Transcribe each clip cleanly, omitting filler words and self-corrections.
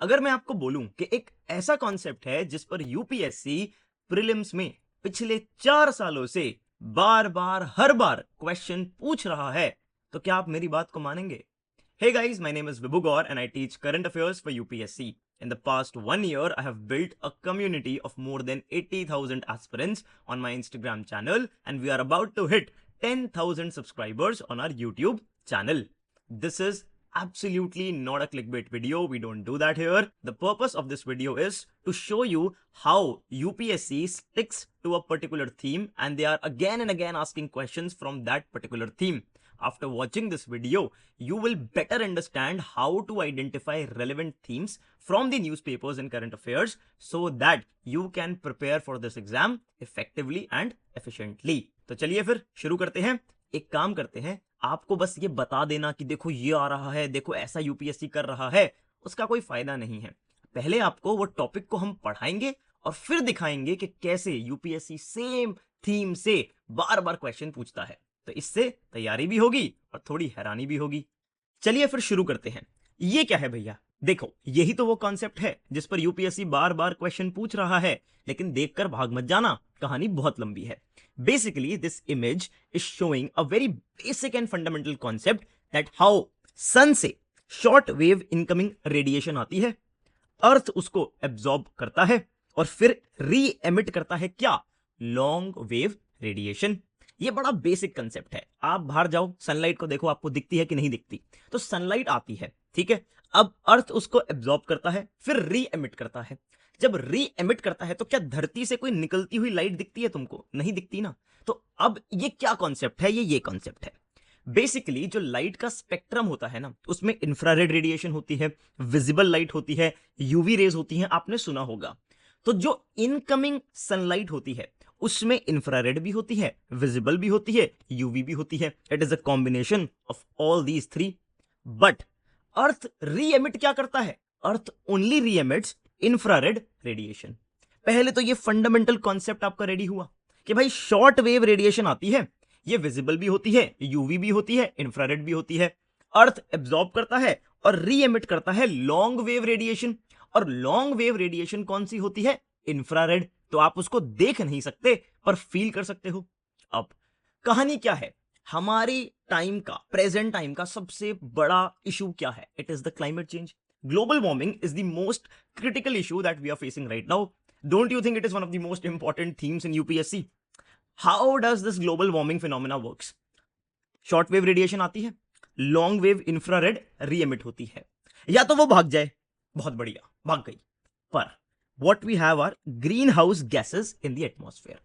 अगर मैं आपको बोलूं कि एक ऐसा कॉन्सेप्ट है जिस पर यूपीएससी प्रीलिम्स में पिछले 4 सालों से बार बार हर बार क्वेश्चन पूछ रहा है, तो क्या आप मेरी बात को मानेंगे? Hey guys, my name is Vibhu Gaur and I teach current affairs for UPSC. In the past 1 year, I have built a community of more than 80,000 aspirants on my Instagram channel and we are about to hit 10,000 subscribers on our YouTube channel. This is absolutely not a clickbait video. We don't do that here. The purpose of this video is to show you how UPSC sticks to a particular theme and they are again and again asking questions from that particular theme. After watching this video, you will better understand how to identify relevant themes from the newspapers and current affairs so that you can prepare for this exam effectively and efficiently. तो चलिए फिर शुरू करते हैं। एक काम करते हैं, आपको बस ये बता देना कि देखो ये आ रहा है, देखो ऐसा यूपीएससी कर रहा है, उसका कोई फायदा नहीं है। पहले आपको वो टॉपिक को हम पढ़ाएंगे और फिर दिखाएंगे कि कैसे यूपीएससी सेम थीम से बार बार क्वेश्चन पूछता है। तो इससे तैयारी भी होगी और थोड़ी हैरानी भी होगी। चलिए फिर शुरू करते हैं। ये क्या है भैया? देखो, यही तो वो कॉन्सेप्ट है जिस पर यूपीएससी बार बार क्वेश्चन पूछ रहा है, लेकिन देखकर भाग मत जाना, कहानी बहुत लंबी है। Basically this image is showing a very basic and fundamental concept that how sun से शॉर्ट वेव इनकमिंग रेडिएशन आती है, अर्थ उसको एब्जॉर्ब करता है और फिर री एमिट करता है क्या? Long wave radiation. ये बड़ा बेसिक कंसेप्ट है। आप बाहर जाओ, सनलाइट को देखो, आपको दिखती है कि नहीं दिखती? तो सनलाइट आती है, ठीक है। अब अर्थ उसको एब्जॉर्ब करता है, फिर री एमिट करता है। जब री एमिट करता है तो क्या धरती से कोई निकलती हुई लाइट दिखती है तुमको? नहीं दिखती ना। तो अब ये क्या कॉन्सेप्ट है? ये कॉन्सेप्ट है बेसिकली जो लाइट का स्पेक्ट्रम होता है ना, उसमें इंफ्रारेड रेडिएशन होती है, विजिबल लाइट होती है, यूवी रेज होती हैं, आपने सुना होगा। तो जो इनकमिंग सनलाइट होती है उसमें इंफ्रारेड भी होती है, विजिबल भी होती है, यूवी भी होती है। It is a combination of all these three. But earth री एमिट क्या करता है? अर्थ ओनली री एमिट्स इंफ्रारेड रेडिएशन। पहले तो ये फंडामेंटल कॉन्सेप्ट आपका रेडी हुआ कि भाई शॉर्ट वेव रेडिएशन आती है, ये विजिबल भी होती है, यूवी भी होती है, इंफ्रारेड भी होती है। अर्थ एब्जॉर्ब करता है और री एमिट करता है लॉन्ग वेव रेडिएशन। और लॉन्ग वेव रेडिएशन कौन सी होती है? इंफ्रारेड। तो आप उसको देख नहीं सकते पर फील कर सकते हो। अब कहानी क्या है? हमारी टाइम का, प्रेजेंट टाइम का सबसे बड़ा इशू क्या है? It is the climate change. Global warming is the most critical issue that we are facing right now. Don't you think it is one of the most important themes in UPSC? How does this global warming phenomena works? Short wave radiation आती है, long wave infrared reemit होती है। या तो वो भाग जाए, बहुत बढ़िया, भाग गई, पर what we have are greenhouse gases in the atmosphere.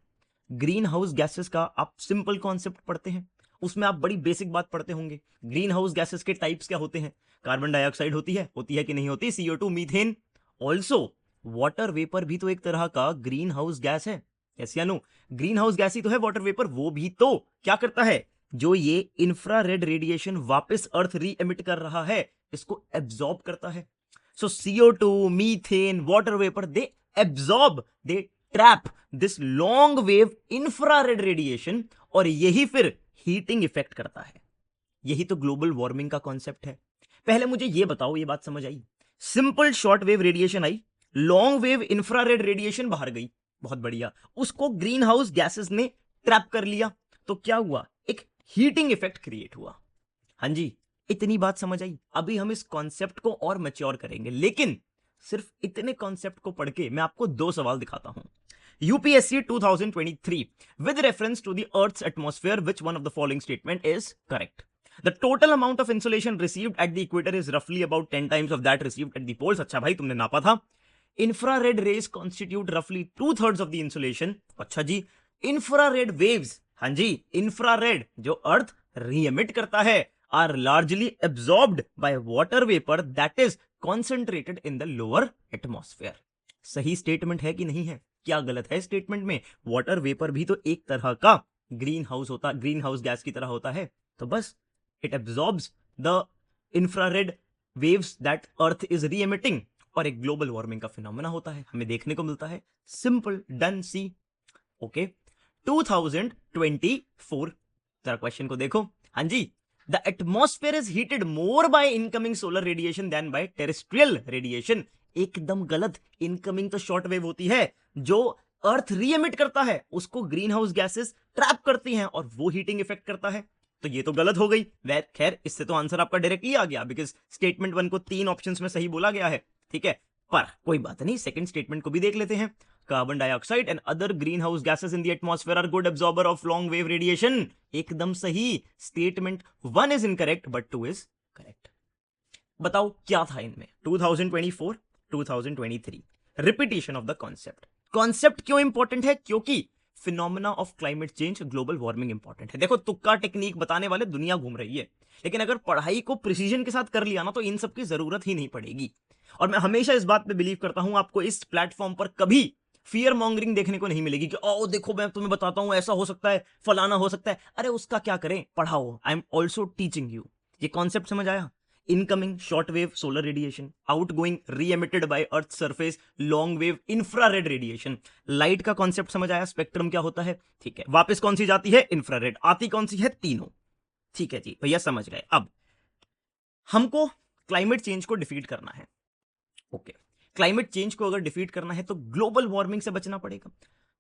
Green house gases का आप सिंपल कॉन्सेप्ट पढ़ते हैं, उसमें आप बड़ी बेसिक बात पढ़ते होंगे। ग्रीन हाउस गैसेस के टाइप्स क्या होते हैं? कार्बन डाइऑक्साइड होती है कि नहीं होती? CO2, methane. Also water vapour भी तो एक तरह का ग्रीन हाउस गैस है, यस या नो? ग्रीन हाउस गैस ही तो है वाटर वेपर। वो भी तो क्या करता है? जो ये इंफ्रारेड रेडिएशन वापस अर्थ री एमिट कर रहा है, इसको एब्जॉर्ब करता है। So CO2, methane, water vapor, they absorb, they trap this long wave infrared radiation और यही फिर हीटिंग इफेक्ट करता है। यही तो ग्लोबल वार्मिंग का कॉन्सेप्ट है। पहले मुझे ये बताओ, ये बात समझ आई? सिंपल शॉर्ट वेव रेडिएशन आई, लॉन्ग वेव इंफ्रारेड रेडिएशन बाहर गई, बहुत बढ़िया, उसको ग्रीन हाउस गैसेस ने ट्रैप कर लिया। तो क्या हुआ? एक हीटिंग इफेक्ट क्रिएट हुआ। हाँ जी, इतनी बात समझ आई। अभी हम इस कॉन्सेप्ट को और मैच्योर करेंगे, लेकिन सिर्फ इतने कॉन्सेप्ट को पढ़ के मैं आपको दो सवाल दिखाता हूं। UPSC 2023 with reference to the Earth's atmosphere, which one of the following statement is correct? The total amount of insolation received at the equator is roughly about 10 times of that received at the poles. अच्छा भाई, तुमने नापा था। Infrared rays constitute roughly 2/3 of the insolation. अच्छा जी। Infrared waves, हाँ जी, infrared जो अर्थ री emit करता है, are largely absorbed by water vapor that is concentrated in the lower atmosphere. सही स्टेटमेंट है कि नहीं है? क्या गलत है स्टेटमेंट में? वाटर वेपर भी तो एक तरह का ग्रीन हाउस गैस की तरह होता है। तो बस it absorbs the infrared waves that earth is री एमिटिंग और एक ग्लोबल वार्मिंग का फिनोमेना होता है, हमें देखने को मिलता है। सिंपल, डन, सी। ओके, 2024 जरा क्वेश्चन को देखो। हाँ जी, the atmosphere is heated more by incoming solar radiation than by terrestrial radiation एकदम गलत। इनकमिंग तो शॉर्ट वेव होती है जो अर्थ री एमिट करता है, उसको ग्रीन हाउस गैसेस ट्रैप करती हैं और वो हीटिंग इफेक्ट करता है। तो ये तो गलत हो गई। खैर इससे तो आंसर आपका डायरेक्टली आ गया, बिकॉज स्टेटमेंट 1 को 3 ऑप्शंस में सही बोला गया है। ठीक है, पर कोई बात नहीं, सेकंड स्टेटमेंट को भी देख लेते हैं। Carbon dioxide and other greenhouse gases in the atmosphere are good absorber of long wave radiation. एकदम सही। Statement 1 is incorrect but 2 is correct. बताओ क्या था इनमें? 2024, 2023 repetition of the concept. Concept क्यों इंपॉर्टेंट है? क्योंकि phenomena of climate change, global warming important है। देखो, तुक्का टेक्निक बताने वाले दुनिया घूम रही है, लेकिन अगर पढ़ाई को प्रिसीजन के साथ कर लिया ना तो इन सब की जरूरत ही नहीं पड़ेगी। और मैं हमेशा इस बात पे बिलीव करता हूं, आपको इस प्लेटफॉर्म पर कभी फियर मॉन्गरिंग देखने को नहीं मिलेगी कि ओ देखो मैं तुम्हें बताता हूं ऐसा हो सकता है, फलाना हो सकता है। अरे उसका क्या करें, पढ़ाओ। I am also teaching you. ये कॉन्सेप्ट समझ आया? Incoming short wave solar radiation, outgoing re emitted by earth surface long wave infrared radiation. Light का कॉन्सेप्ट समझ आया? स्पेक्ट्रम क्या होता है? ठीक है, वापस कौन सी जाती है? इंफ्रारेड। आती कौन सी है? तीनों। ठीक है जी भैया, समझ गए। अब हमको क्लाइमेट चेंज को डिफीट करना है। ओके, क्लाइमेट चेंज को अगर डिफीट करना है तो ग्लोबल वार्मिंग से बचना पड़ेगा।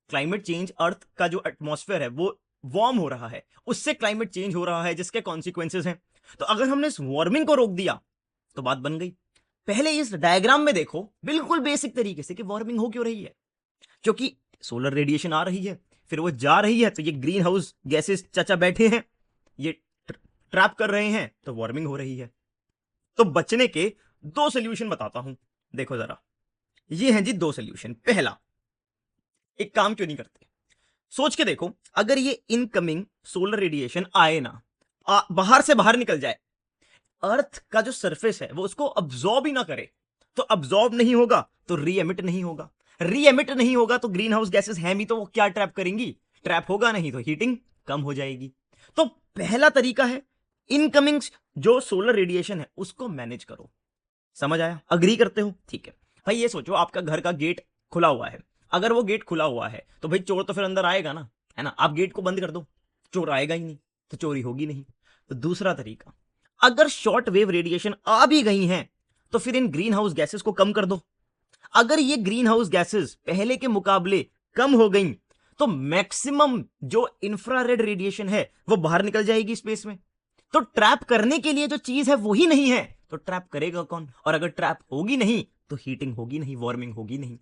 क्लाइमेट चेंज, अर्थ का जो एटमॉस्फेयर है वो वार्म हो रहा है, उससे क्लाइमेट चेंज हो रहा है, जिसके कॉन्सिक्वेंसेस हैं। तो अगर हमने इस वार्मिंग को रोक दिया तो बात बन गई। पहले इस डायग्राम में देखो बिल्कुल बेसिक तरीके से कि वार्मिंग हो क्यों रही है। क्योंकि सोलर रेडिएशन आ रही है, फिर वो जा रही है, तो ये ग्रीन हाउस गैसेस चाचा बैठे हैं, ये ट्रैप कर रहे हैं, तो वार्मिंग हो रही है। तो बचने के 2 सोल्यूशन बताता हूं। देखो जरा, ये हैं जी 2 सोल्यूशन। पहला, एक काम क्यों नहीं करते, सोच के देखो, अगर ये इनकमिंग सोलर रेडिएशन आए ना, बाहर से बाहर निकल जाए, अर्थ का जो सरफेस है वो उसको अब्सॉर्ब ही ना करे, तो अब्सॉर्ब नहीं होगा तो री एमिट नहीं होगा, री एमिट नहीं होगा तो ग्रीन हाउस गैसेस हैं भी तो वो क्या ट्रैप करेंगी? ट्रैप होगा नहीं तो हीटिंग कम हो जाएगी। तो पहला तरीका है, इनकमिंग जो सोलर रेडिएशन है उसको मैनेज करो। समझ आया? अग्री करते हो? ठीक है भाई। ये सोचो, आपका घर का गेट खुला हुआ है, अगर वो गेट खुला हुआ है तो भाई चोर तो फिर अंदर आएगा ना, है ना? आप गेट को बंद कर दो, चोर आएगा ही नहीं, तो चोरी होगी नहीं। तो दूसरा तरीका, अगर शॉर्ट वेव रेडिएशन आ भी गई हैं तो फिर इन ग्रीन हाउस गैसेस को कम कर दो। अगर ये ग्रीन हाउस गैसेस पहले के मुकाबले कम हो गई तो मैक्सिमम जो इंफ्रारेड रेडिएशन है वो बाहर निकल जाएगी स्पेस में। तो ट्रैप करने के लिए जो चीज है वही नहीं है, तो ट्रैप करेगा कौन? और अगर ट्रैप होगी नहीं तो हीटिंग होगी नहीं, वार्मिंग होगी नहीं।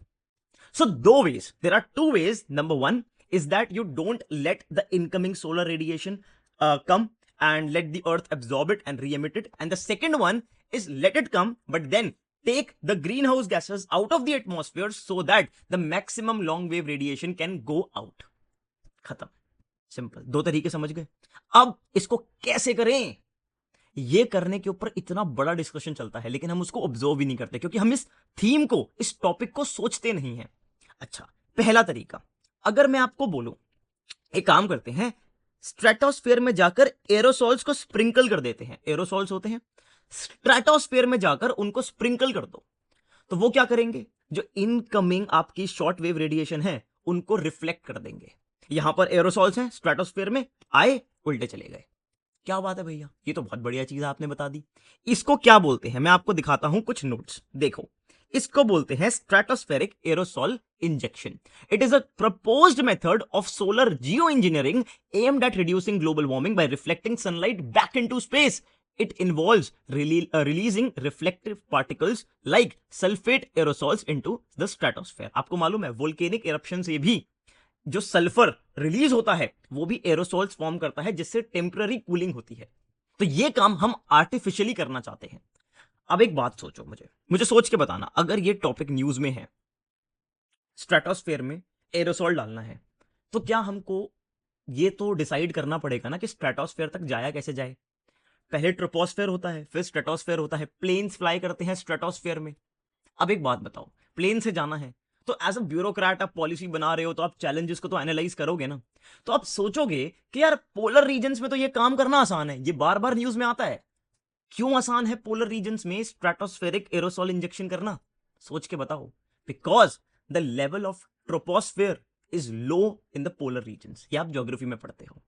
So, 2 ways. There are 2 ways. Number 1 is that you don't let the incoming solar radiation come and let the earth absorb it and re-emit it. And the second one is let it come, but then take the greenhouse gases out of the atmosphere so that the maximum long wave radiation can go out. खत्म। Simple. 2 तरीके समझ गए। अब इसको कैसे करें, ये करने के ऊपर इतना बड़ा डिस्कशन चलता है, लेकिन हम उसको ऑब्जर्व भी नहीं करते क्योंकि हम इस थीम को, इस टॉपिक को सोचते नहीं हैं। अच्छा, पहला तरीका, अगर मैं आपको बोलूं, एक काम करते हैं, स्ट्रेटोस्फेयर में जाकर एरोसॉल्स को स्प्रिंकल कर देते हैं। एरोसॉल्स होते हैं, स्ट्रेटोस्फेयर में जाकर उनको स्प्रिंकल कर दो, तो वो क्या करेंगे? जो इनकमिंग आपकी शॉर्ट वेव रेडिएशन है उनको रिफ्लेक्ट कर देंगे। यहां पर एरोसॉल्स हैं, स्ट्रेटोस्फेयर में आए, उल्टे चले गए। क्या बात है भैया, ये तो बहुत बढ़िया चीज आपने बता दी। इसको क्या बोलते हैं, मैं आपको दिखाता हूं कुछ नोट्स। देखो, इसको बोलते हैं stratospheric aerosol injection. It is a proposed method of solar geoengineering aimed at reducing global warming by reflecting sunlight back into space. It involves releasing reflective particles like sulfate aerosols into the stratosphere. आपको मालूम है volcanic eruption से भी जो sulphur release होता है वो भी एरोसोल्स फॉर्म करता है, जिससे टेम्पररी कूलिंग होती है। तो ये काम हम आर्टिफिशियली करना चाहते हैं। अब एक बात सोचो, मुझे सोच के बताना, अगर ये टॉपिक न्यूज में है, स्ट्रेटोस्फेयर में एरोसोल डालना है, तो क्या हमको ये तो डिसाइड करना पड़ेगा ना कि स्ट्रेटोस्फेयर तक जाया कैसे जाए। पहले ट्रोपोस्फेयर होता है, फिर स्ट्रेटोस्फेयर होता है, प्लेन्स फ्लाई करते हैं स्ट्रेटोस्फेयर में। अब एक बात बताओ, प्लेन से जाना है तो एज अ ब्यूरोक्रेट आप पॉलिसी बना रहे हो तो आप चैलेंजेस को तो एनालाइज करोगे ना। तो आप सोचोगे कि यार पोलर रीजन्स में तो ये काम करना आसान है, ये बार बार न्यूज में आता है। क्यों आसान है पोलर रीजन्स में स्ट्रेटोस्फेरिक एरोसॉल इंजेक्शन करना? सोच के बताओ। Because the level of troposphere is low in the polar regions. ये आप ज्योग्राफी में पढ़ते हो।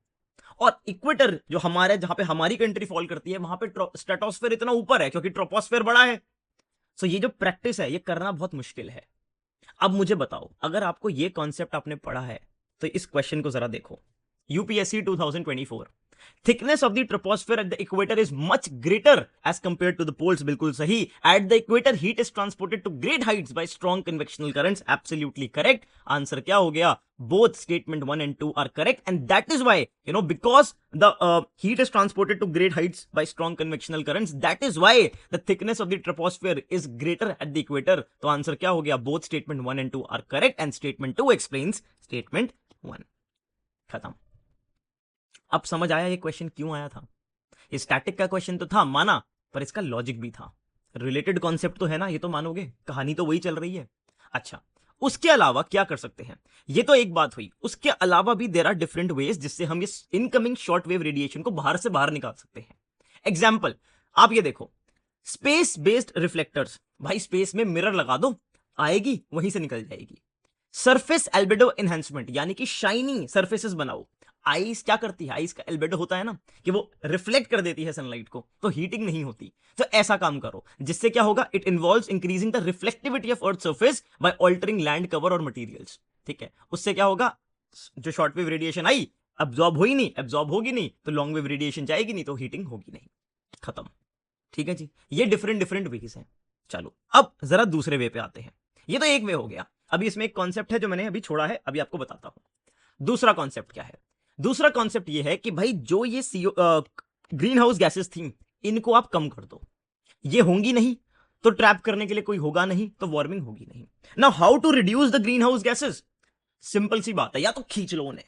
और इक्वेटर जो हमारे, जहां पे हमारी कंट्री फॉल करती है, वहां पे स्ट्रेटोस्फेयर इतना ऊपर है क्योंकि ट्रोपोस्फेयर बड़ा है। सो ये जो प्रैक्टिस है ये करना बहुत मुश्किल है। अब मुझे बताओ, अगर आपको ये कॉन्सेप्ट आपने पढ़ा है तो इस क्वेश्चन को जरा देखो। UPSC 2024, thickness of the troposphere at the equator is much greater as compared to the poles. बिल्कुल सही। At the equator heat is transported to great heights by strong convectional currents. Absolutely correct. Answer क्या हो गया? Both statement 1 and 2 are correct, and that is why because the heat is transported to great heights by strong convectional currents, that is why the thickness of the troposphere is greater at the equator। तो answer क्या हो गया? Both statement 1 and 2 are correct, and statement 2 explains statement 1। खत्म। अब समझ आया ये question क्यों आया था? ये स्टैटिक का क्वेश्चन तो था, माना, पर इसका लॉजिक भी था। रिलेटेड कॉन्सेप्ट तो है ना, ये तो मानोगे, कहानी तो वही चल रही है। अच्छा, उसके अलावा क्या कर सकते हैं? ये तो एक बात हुई। उसके अलावा भी देयर आर डिफरेंट वेज जिससे हम ये इनकमिंग शॉर्ट वेव रेडिएशन को बाहर से बाहर निकाल सकते हैं। एग्जाम्पल, आप ये देखो, स्पेस बेस्ड रिफ्लेक्टर्स। भाई स्पेस में मिरर लगा दो, आएगी वहीं से निकल जाएगी। सरफेस एल्बेडो एनहांसमेंट, यानी कि शाइनी सरफेसेस बनाओ। आइस क्या करती है? आइस का एल्बेडो होता है ना कि वो रिफ्लेक्ट कर देती है सनलाइट को, तो हीटिंग नहीं होती। तो ऐसा काम करो जिससे क्या होगा? It involves increasing the reflectivity of earth surface by altering land cover और मटेरियल्स। ठीक है, उससे क्या होगा? जो शॉर्ट वेव रेडिएशन आई, अब्जॉर्ब हुई नहीं, एब्जॉर्ब होगी नहीं, तो लॉन्ग वेव रेडिएशन जाएगी नहीं, तो हीटिंग होगी नहीं। खत्म। ठीक है जी, ये डिफरेंट डिफरेंट वेज हैं। चलो अब जरा दूसरे वे पे आते हैं। ये तो एक वे हो गया। अभी इसमें एक कॉन्सेप्ट है जो मैंने अभी छोड़ा है, अभी आपको बताता हूं। दूसरा कॉन्सेप्ट क्या है? दूसरा कॉन्सेप्ट ये है कि भाई जो ये ग्रीन हाउस गैसेस थी, इनको आप कम कर दो। ये होंगी नहीं तो ट्रैप करने के लिए कोई होगा नहीं, तो वार्मिंग होगी नहीं। Now how to reduce the greenhouse gases? Simple सी बात है, या तो खींच लो उन्हें,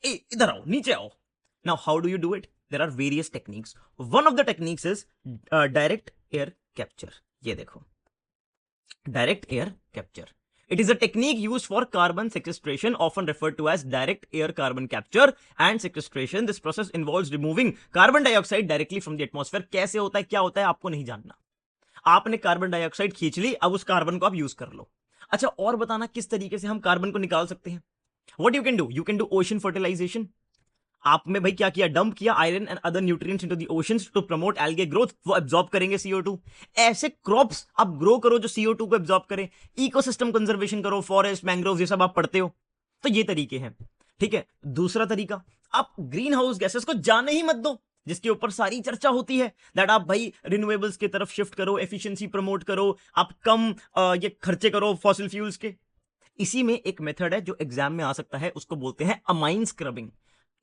इधर आओ, नीचे आओ। Now how do you do it? There are various techniques. One of the techniques is direct air capture. ये देखो, direct air capture. It is a technique used for carbon sequestration, often referred to as direct air carbon capture and sequestration. This process involves removing carbon dioxide directly from the atmosphere. कैसे होता है, क्या होता है, आपको नहीं जानना। आपने कार्बन डाइऑक्साइड खींच ली, अब उस कार्बन को आप यूज कर लो। अच्छा, और बताना किस तरीके से हम कार्बन को निकाल सकते हैं? What you can do? You can do ocean fertilization. आपने भाई क्या किया? डंप किया iron and other nutrients into the oceans to promote algae growth. वो एब्जॉर्ब करेंगे CO2। ऐसे क्रॉप्स आप ग्रो करो जो CO2 को एब्जॉर्ब करें। इकोसिस्टम कंजर्वेशन करो, फॉरेस्ट, मैंग्रोव, ये सब आप पढ़ते हो। तो ये तरीके हैं। ठीक है, दूसरा तरीका, आप ग्रीन हाउस गैसेस को जाने ही मत दो, जिसके ऊपर सारी चर्चा होती है, दैट आप भाई रिन्यूएबल्स की तरफ शिफ्ट करो, एफिशिएंसी प्रमोट करो, आप कम ये खर्चे करो फॉसिल फ्यूल्स के। इसी में एक मेथड है जो एग्जाम में आ सकता है, उसको बोलते हैं अमाइन स्क्रबिंग।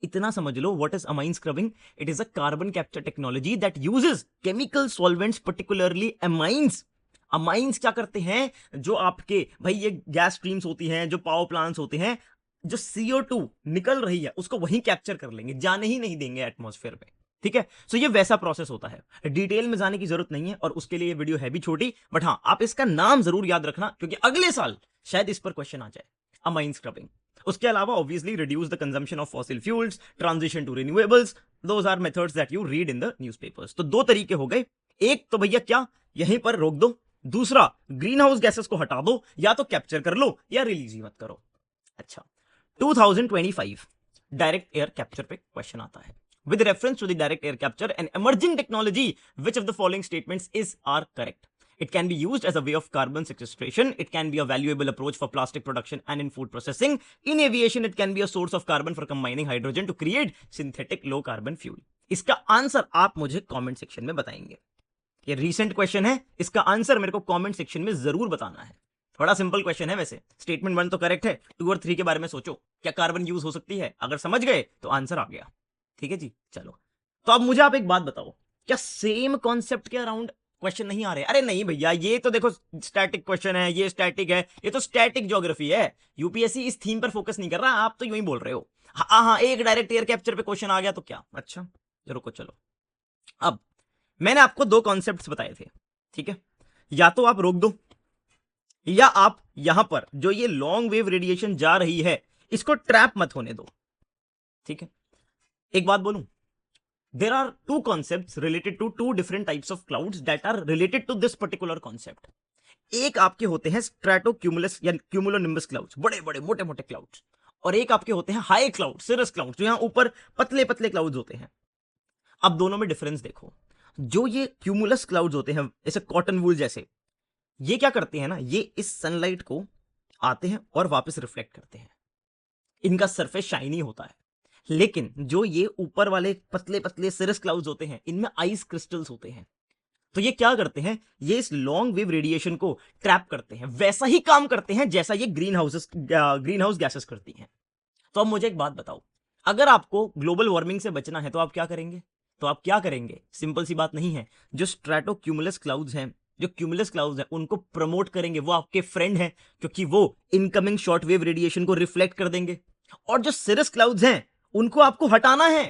इतना समझ लो, what is amine scrubbing? It is a carbon capture technology that uses chemical solvents, particularly amines. Amines क्या करते हैं? जो आपके भाई ये गैस स्ट्रीम्स होती हैं, जो पावर प्लांट्स होते हैं, जो CO2 निकल रही है उसको वहीं कैप्चर कर लेंगे, जाने ही नहीं देंगे एटमॉस्फेयर में। ठीक है, सो ये वैसा प्रोसेस होता है। डिटेल में जाने की जरूरत नहीं है, और उसके लिए ये वीडियो है भी छोटी, बट हाँ, आप इसका नाम जरूर याद रखना, क्योंकि अगले साल शायद इस पर क्वेश्चन आ जाए, अमाइन स्क्रबिंग। उसके अलावा obviously reduce the consumption of fossil fuels, transition to renewables, those are methods that you read in the newspapers. तो दो तरीके हो गए। एक तो भैया क्या, यहीं पर रोक दो। दूसरा, ग्रीन हाउस गैसेस को हटा दो, या तो कैप्चर कर लो या रिलीज ही मत करो। अच्छा, 2025 डायरेक्ट एयर कैप्चर पे क्वेश्चन आता है। With reference to the direct air capture, an emerging technology, which of the following statements are correct? It can be used as a way of carbon sequestration. It can be a valuable approach for plastic production and in food processing. In aviation, it can be a source of carbon for combining hydrogen to create synthetic low carbon fuel. इसका answer आप मुझे comment section में बताएंगे। ये recent question है, इसका answer मेरे को कमेंट सेक्शन में जरूर बताना है। बड़ा सिंपल क्वेश्चन है वैसे। स्टेटमेंट 1 तो करेक्ट है, 2 और 3 के बारे में सोचो, क्या कार्बन यूज हो सकती है? अगर समझ गए तो आंसर आ गया। ठीक है जी, चलो। तो अब मुझे आप एक बात बताओ, क्या सेम कॉन्सेप्ट के अराउंड क्वेश्चन नहीं आ रहे? अरे नहीं भैया, ये तो देखो स्टैटिक क्वेश्चन है, ये स्टैटिक है, ये तो स्टैटिक ज्योग्राफी है। यूपीएससी इस थीम पर फोकस नहीं कर रहा, आप तो यूं ही बोल रहे हो। हाँ हाँ, एक डायरेक्ट एयर कैप्चर पे क्वेश्चन आ गया तो क्या? अच्छा रुको, चलो। अब मैंने आपको 2 कॉन्सेप्ट्स बताए थे, ठीक है? या तो आप रोक दो, या आप यहां पर जो ये लॉन्ग वेव रेडिएशन जा रही है इसको ट्रैप मत होने दो। ठीक है, एक बात बोलूं, there are 2 concepts related to 2 different types of clouds that are related to this particular concept. एक आपके होते हैं स्ट्रेटोक्यूमुलस या क्यूमुलोनिम्बस क्लाउड्स, बड़े बड़े मोटे मोटे क्लाउड्स, और एक आपके होते हैं हाई क्लाउड, सिरस क्लाउड्स, जो यहां ऊपर पतले पतले क्लाउड्स होते हैं। अब दोनों में डिफरेंस देखो। जो ये क्यूमुलस क्लाउड्स होते हैं, जैसे कॉटन वूल जैसे, ये क्या करते हैं ना, ये इस सनलाइट को आते हैं और वापस रिफ्लेक्ट करते हैं, इनका सरफेस शाइनी होता है। लेकिन जो ये ऊपर वाले पतले पतले सिरस क्लाउड्स होते हैं, इनमें आइस क्रिस्टल्स होते हैं। तो ये क्या करते हैं, ये इस लॉन्ग वेव रेडिएशन को ट्रैप करते हैं, वैसा ही काम करते हैं जैसा ये ग्रीन हाउस गैसेस करती हैं। तो अब मुझे एक बात बताओ, अगर आपको ग्लोबल वार्मिंग से बचना है तो आप क्या करेंगे? तो आप क्या करेंगे? सिंपल सी बात नहीं है, जो स्ट्रेटोक्यूमुलस क्लाउड्स हैं, जो क्यूमुलस क्लाउड्स हैं, उनको प्रमोट करेंगे, वो आपके फ्रेंड हैं, क्योंकि वो इनकमिंग शॉर्ट वेव रेडिएशन को रिफ्लेक्ट कर देंगे। और जो सिरस क्लाउड्स हैं, उनको आपको हटाना है।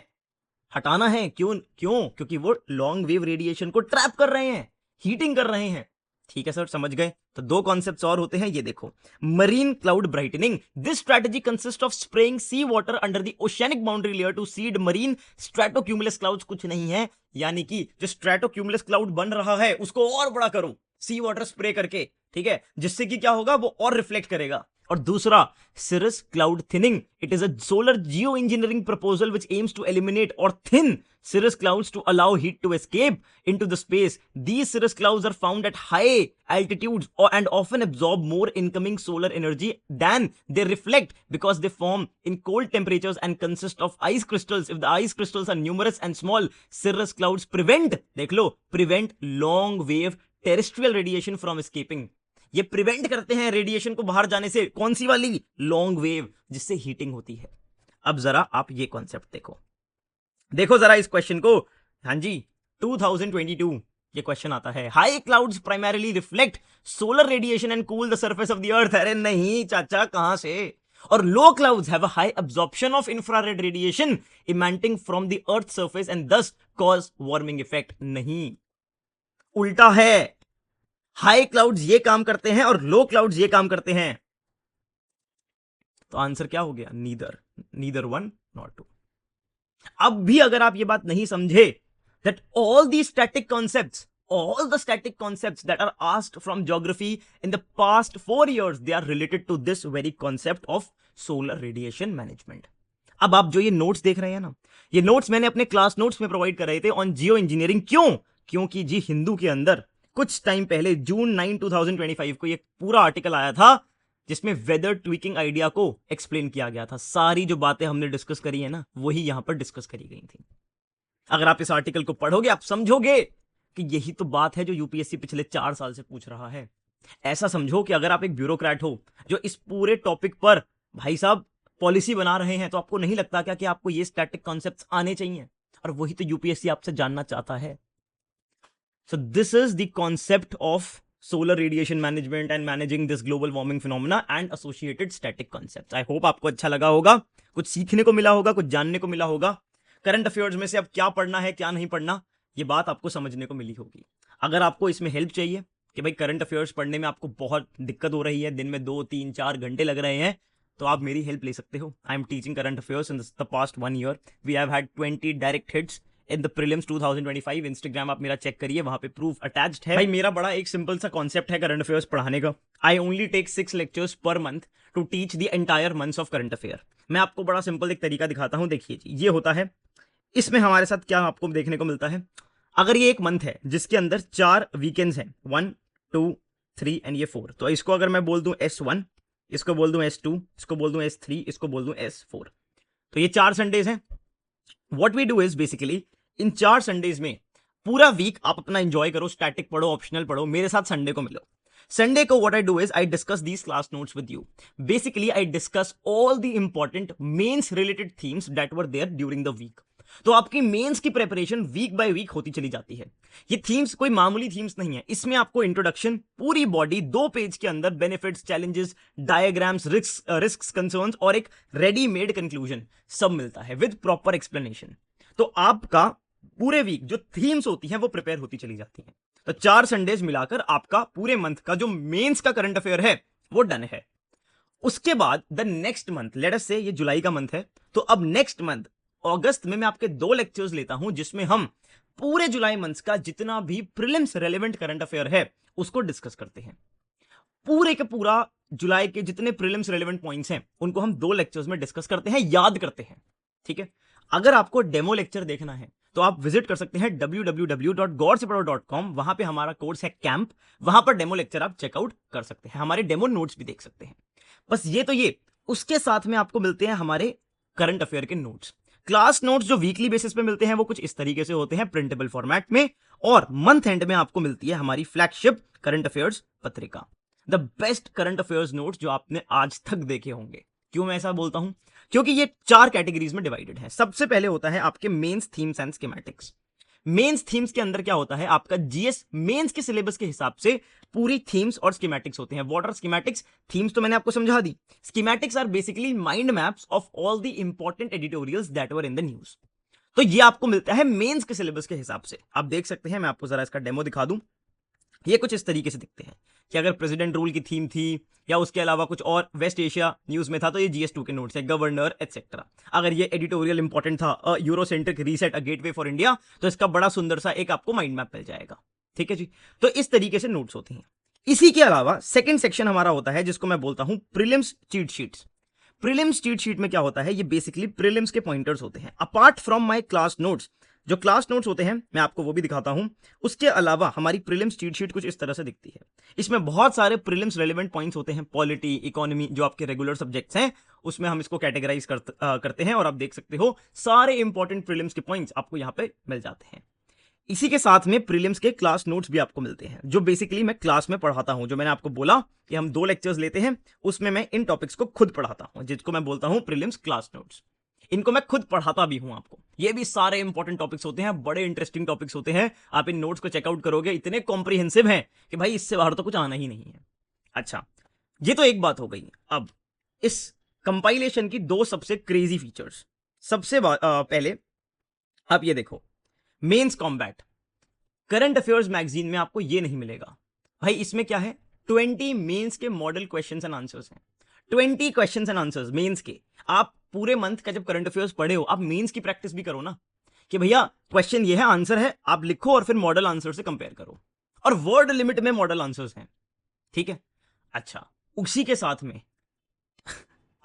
हटाना है क्यों? क्यों? क्योंकि वो लॉन्ग वेव रेडिएशन को ट्रैप कर रहे हैं, हीटिंग कर रहे हैं। ठीक है सर, समझ गए। तो दो कॉन्सेप्ट्स और होते हैं, ये देखो। Marine cloud brightening, this strategy consist of spraying sea water under the oceanic boundary layer to seed marine stratocumulus clouds. कुछ नहीं है, यानी कि जो स्ट्रेटोक्यूमुलस क्लाउड बन रहा है उसको और बड़ा करो सी वाटर स्प्रे करके, ठीक है, जिससे कि क्या होगा, वो और रिफ्लेक्ट करेगा। और दूसरा, cirrus cloud thinning, it is a solar geoengineering proposal which aims to eliminate or thin cirrus clouds to allow heat to escape into the space. These cirrus clouds are found at high altitudes and often absorb more incoming solar energy than they reflect because they form in cold temperatures and consist of ice crystals. If the ice crystals are numerous and small, cirrus clouds prevent long wave terrestrial radiation from escaping. ये prevent करते हैं radiation को बाहर जाने से। कौन सी वाली? Long wave, जिससे हीटिंग होती है। अब जरा आप ये कॉन्सेप्ट देखो, देखो जरा इस क्वेश्चन को। हाँ जी, 2022 ये क्वेश्चन आता है, high clouds primarily reflect solar radiation and cool the surface of the earth. अरे नहीं चाचा, कहां से? और low clouds have a high absorption of infrared radiation emitting from the earth surface and thus cause warming effect. नहीं, उल्टा है। High clouds ये काम करते हैं और लो क्लाउड्स ये काम करते हैं। तो आंसर क्या हो गया? Neither one not two. अब भी अगर आप ये बात नहीं समझे that all the static concepts that are asked from geography in the past 4 years, they are related to this very concept of solar radiation management. अब आप जो ये नोट्स देख रहे हैं ना, ये नोट्स मैंने अपने क्लास नोट्स में प्रोवाइड कर रहे थे ऑन जियो इंजीनियरिंग। क्यों? क्योंकि जी हिंदू के अंदर कुछ टाइम पहले जून 9 2025 को ये पूरा आर्टिकल आया था जिसमें वेदर ट्वीकिंग आइडिया को एक्सप्लेन किया गया था। सारी जो बातें हमने डिस्कस करी है ना, वही यहां पर डिस्कस करी गई थी। अगर आप इस आर्टिकल को पढ़ोगे, आप समझोगे कि यही तो बात है जो यूपीएससी पिछले 4 साल से पूछ रहा है। ऐसा समझो कि अगर आप एक ब्यूरोक्रेट हो जो इस पूरे टॉपिक पर भाई साहब पॉलिसी बना रहे हैं, तो आपको नहीं लगता क्या कि आपको ये स्टैटिक कॉन्सेप्ट्स आने चाहिए? और वही तो यूपीएससी आपसे जानना चाहता है। So this is the concept of solar radiation management and managing this global warming phenomena and associated static concepts. I hope आपको अच्छा लगा होगा, कुछ सीखने को मिला होगा, कुछ जानने को मिला होगा। करंट अफेयर्स में से अब क्या पढ़ना है क्या नहीं पढ़ना, ये बात आपको समझने को मिली होगी। अगर आपको इसमें हेल्प चाहिए कि भाई करंट अफेयर्स पढ़ने में आपको बहुत दिक्कत हो रही है, दिन में 2, 3, 4 घंटे लग रहे हैं, तो आप मेरी हेल्प ले सकते हो। I am teaching current affairs in the past 1 year. We have had 20 direct hits in the prelims 2025। Instagram आप मेरा चेक करिए, वहां पे प्रूफ अटैच्ड है। भाई मेरा बड़ा एक सिंपल सा कॉन्सेप्ट है करंट अफेयर्स पढ़ाने का। I only take 6 lectures per month to teach the entire months of current affair. मैं आपको बड़ा सिंपल एक तरीका दिखाता हूं, देखिए जी, ये होता है। इसमें हमारे साथ क्या आपको देखने को मिलता है, अगर ये एक मंथ है जिसके अंदर 4 वीकेंड्स हैं, 1, 2, 3 एंड ये 4, तो इसको अगर मैं बोल दूं S1, इसको बोल दूं S2, इसको बोल दूं S3, इसको बोल दूं S4, तो ये 4 संडेज हैं। What we do is basically, in 4 Sundays में पूरा वीक आप अपना एंजॉय करो, स्टैटिक पढ़ो, ऑप्शनल पढ़ो, मेरे साथ संडे को मिलो। संडे को what I do is I discuss these class notes with you. Basically I discuss all the important mains related themes that were there during the week. तो आपकी मेंस की प्रिपरेशन वीक बाय वीक होती चली जाती है। ये themes कोई मामूली थीम्स नहीं है, इसमें आपको इंट्रोडक्शन, पूरी बॉडी, 2 पेज के अंदर benefits, challenges, diagrams, risk, concerns और एक रेडीमेड कंक्लूजन सब मिलता है विद प्रॉपर एक्सप्लेनेशन। तो आपका पूरे वीक जो थीम्स होती हैं वो प्रिपेयर होती चली जाती हैं। तो 4 संडेज मिलाकर आपका पूरे मंथ का जो मेंस का करंट अफेयर है वो डन है। उसके बाद the next month, let us से ये जुलाई का मंथ है, तो अब नेक्स्ट मंथ अगस्त में मैं आपके 2 लेक्चर्स लेता हूं जिसमें हम पूरे जुलाई मंथ का जितना भी प्रीलिम्स रेलेवेंट करंट अफेयर है उसको डिस्कस करते हैं। पूरे के पूरा जुलाई के जितने प्रीलिम्स रेलेवेंट पॉइंट्स हैं उनको हम 2 लेक्चर्स में डिस्कस करते हैं, याद करते हैं। ठीक है, अगर आपको डेमो लेक्चर देखना है तो आप विजिट कर सकते हैं www.gaursepadho.com। वहां पे हमारा कोर्स है कैंप, वहां पर डेमो लेक्चर आप चेकआउट कर सकते हैं, हमारे डेमो नोट्स भी देख सकते हैं। बस ये तो ये, उसके साथ में आपको मिलते हैं हमारे करंट अफेयर के नोट्स। क्लास नोट्स जो वीकली बेसिस पे मिलते हैं वो कुछ इस तरीके से होते हैं प्रिंटेबल फॉर्मेट में, और मंथ एंड में आपको मिलती है हमारी फ्लैगशिप करंट अफेयर्स पत्रिका, the best current affairs notes जो आपने आज तक देखे होंगे। क्यों मैं ऐसा बोलता हूं? क्योंकि ये 4 कैटेगरीज में डिवाइडेड है। सबसे पहले होता है आपके mains themes and schematics. Mains themes के अंदर क्या होता है, आपका जीएस मेंस के सिलेबस के हिसाब से पूरी थीम्स और स्कीमेटिक्स होते हैं। What are schematics? थीम्स तो मैंने आपको समझा दी। Schematics are basically mind maps of all the important editorials that were in the news. तो ये आपको मिलता है मेंस के सिलेबस के हिसाब से। आप देख सकते हैं, मैं आपको जरा इसका डेमो दिखा दूं। ये कुछ इस तरीके से दिखते हैं कि अगर प्रेसिडेंट रूल की थीम थी या उसके अलावा कुछ और वेस्ट एशिया न्यूज में था तो ये GS2 के नोट्स है, गवर्नर एटसेट्रा। अगर ये एडिटोरियल इंपॉर्टेंट था, Eurocentric reset a gateway for India, तो इसका बड़ा सुंदर सा एक आपको माइंड मैप मिल जाएगा। ठीक है जी, तो इस तरीके से नोट्स होते हैं। इसी के अलावा सेकंड सेक्शन हमारा होता है जिसको मैं बोलता हूं prelims cheat sheets. Prelims cheat sheet में क्या होता है, ये बेसिकली प्रीलिम्स के पॉइंटर्स होते हैं। Apart from my class notes, जो क्लास नोट्स होते हैं मैं आपको वो भी दिखाता हूं, उसके अलावा हमारी प्रीलिम्स चीट शीट कुछ इस तरह से दिखती है। इसमें बहुत सारे प्रीलिम्स रेलेवेंट पॉइंट्स होते हैं, पॉलिटी, इकोनॉमी, जो आपके रेगुलर सब्जेक्ट्स हैं उसमें हम इसको कैटेगराइज करते हैं, और आप देख सकते हो सारे इंपॉर्टेंट प्रीलिम्स के पॉइंट्स आपको यहां पे मिल जाते हैं। इसी के साथ में प्रीलिम्स के क्लास नोट्स भी आपको मिलते हैं, जो बेसिकली मैं क्लास में पढ़ाता हूं। जो मैंने आपको बोला कि हम 2 लेक्चर्स लेते हैं, उसमें मैं इन टॉपिक्स को खुद पढ़ाता हूं, जिसको मैं बोलता हूं प्रीलिम्स क्लास नोट्स। इनको मैं खुद पढ़ाता भी हूं आपको। ये भी सारे इंपॉर्टेंट टॉपिक्स होते हैं, बड़े इंटरेस्टिंग टॉपिक्स होते हैं। आप इन नोट्स को चेकआउट करोगे, इतने कॉम्प्रिहेंसिव हैं कि भाई इससे बाहर तो कुछ आना ही नहीं है। अच्छा, ये तो एक बात हो गई। अब इस कंपाइलेशन की 2 सबसे क्रेजी फीचर्स। सबसे पहले आप ये देखो, mains combat. Current affairs magazine में आपको ये नहीं मिलेगा भाई। इसमें क्या है, 20 मेंस के मॉडल क्वेश्चंस एंड आंसर्स हैं। 20 क्वेश्चंस एंड आंसर्स मेंस के। आप पूरे मंथ का जब करंट अफेयर्स पढ़े हो, आप मेंस की प्रैक्टिस भी करो ना, कि भैया क्वेश्चन ये है, आंसर है, आप लिखो और फिर मॉडल आंसर से कंपेयर करो, और वर्ड लिमिट में मॉडल आंसर्स हैं। ठीक है। अच्छा, उसी के साथ में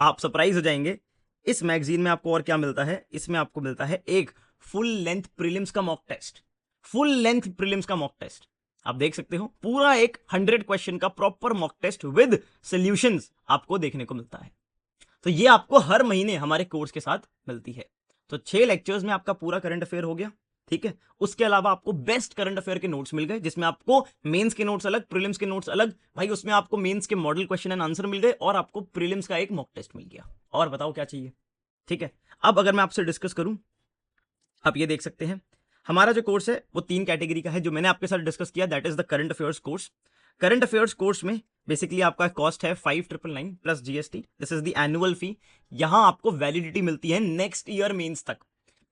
आप सरप्राइज हो जाएंगे, इस मैगजीन में आपको और क्या मिलता है। इसमें आपको मिलता है एक फुल लेंथ प्रीलिम्स का mock test. Full length prelims का मॉक टेस्ट आप देख सकते हो, पूरा एक 100 क्वेश्चन का proper mock test with solutions आपको देखने को मिलता है। तो ये आपको हर महीने हमारे कोर्स के साथ मिलती है। तो 6 लेक्चर्स में आपका पूरा करंट अफेयर हो गया। ठीक है। उसके अलावा आपको बेस्ट करंट अफेयर के नोट्स मिल गए, जिसमें आपको मेंस के नोट्स अलग, प्रीलिम्स के नोट्स अलग। भाई उसमें आपको मेंस के मॉडल क्वेश्चन एंड आंसर मिल गए, और आपको प्रीलिम्स का एक मॉक टेस्ट मिल गया। और बताओ क्या चाहिए। ठीक है। अब अगर मैं आपसे डिस्कस करूं, आप ये देख सकते हैं हमारा जो कोर्स है वो 3 कैटेगरी का है, जो मैंने आपके साथ डिस्कस किया, that is the current affairs course. Current affairs course में बेसिकली आपका कॉस्ट है 5999 plus GST। This is the annual फी। यहां आपको वैलिडिटी मिलती है नेक्स्ट ईयर मेंस तक।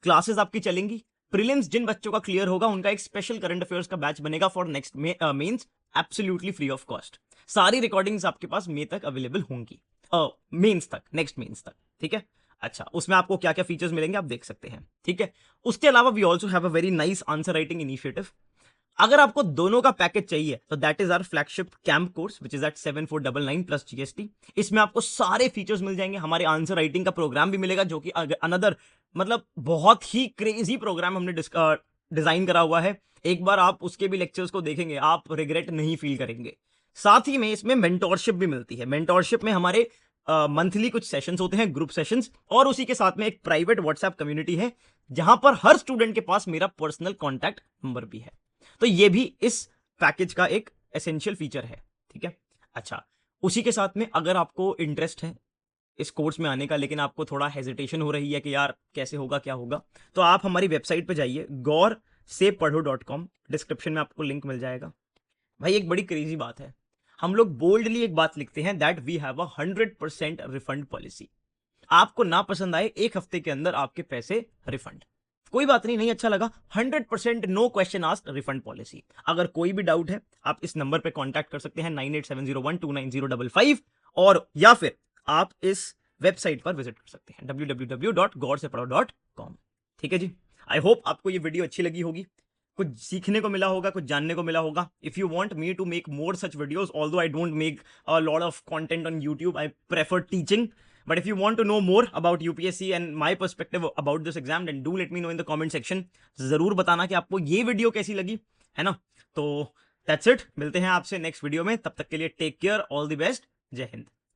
क्लासेस आपकी चलेंगी। प्रीलिम्स जिन बच्चों का क्लियर होगा उनका एक स्पेशल करंट अफेयर्स का बैच बनेगा for next mains, absolutely free of cost. सारी रिकॉर्डिंग्स आपके पास मई तक अवेलेबल होंगी, मेंस तक, नेक्स्ट मेंस तक। ठीक है। अच्छा, उसमें आपको क्या क्या फीचर्स मिलेंगे आप देख सकते हैं। ठीक है। उसके अलावा we also have a very nice answer writing initiative. अगर आपको दोनों का पैकेज चाहिए तो that is our flagship camp course which is at 7499 plus GST। इसमें आपको सारे फीचर्स मिल जाएंगे। हमारे आंसर राइटिंग का प्रोग्राम भी मिलेगा, जो कि अनदर मतलब बहुत ही क्रेजी प्रोग्राम हमने डिजाइन करा हुआ है। एक बार आप उसके भी लेक्चर्स को देखेंगे, आप रिग्रेट नहीं फील करेंगे। साथ ही में इसमें मेंटोरशिप भी मिलती है। मेंटोरशिप में हमारे मंथली कुछ सेशंस होते हैं, ग्रुप सेशंस, और उसी के साथ में एक प्राइवेट व्हाट्सएप कम्युनिटी है, जहां पर हर स्टूडेंट के पास मेरा पर्सनल कॉन्टैक्ट नंबर भी है। तो ये भी इस पैकेज का एक एसेंशियल फीचर है। ठीक है। अच्छा, उसी के साथ में अगर आपको इंटरेस्ट है इस कोर्स में आने का, लेकिन आपको थोड़ा हेजिटेशन हो रही है कि यार कैसे होगा क्या होगा, तो आप हमारी वेबसाइट पे जाइए, gaursepadho.com। डिस्क्रिप्शन में आपको लिंक मिल जाएगा। भाई एक बड़ी क्रेजी बात है, हम लोग बोल्डली एक बात लिखते हैं that we have a 100% refund policy. आपको ना पसंद आए, 1 हफ्ते के अंदर आपके पैसे रिफंड। कोई बात नहीं, नहीं अच्छा लगा, 100% no question asked refund policy. अगर कोई भी डाउट है आप इस नंबर पे कांटेक्ट कर सकते हैं 9870129055, और या फिर आप इस वेबसाइट पर विजिट कर सकते हैं www.gaursepadho.com। ठीक है जी। आई होप आपको ये वीडियो अच्छी लगी होगी, कुछ सीखने को मिला होगा, कुछ जानने को मिला होगा। If you want me to make more such videos, although I don't make a lot of content on YouTube, I prefer teaching. But if you want to know more about UPSC and my perspective about this exam, then do let me know in the comment section. जरूर बताना कि आपको ये video कैसी लगी, है ना? तो that's it. मिलते हैं आपसे नेक्स्ट वीडियो में, तब तक के लिए take care, all the best, Jai Hind.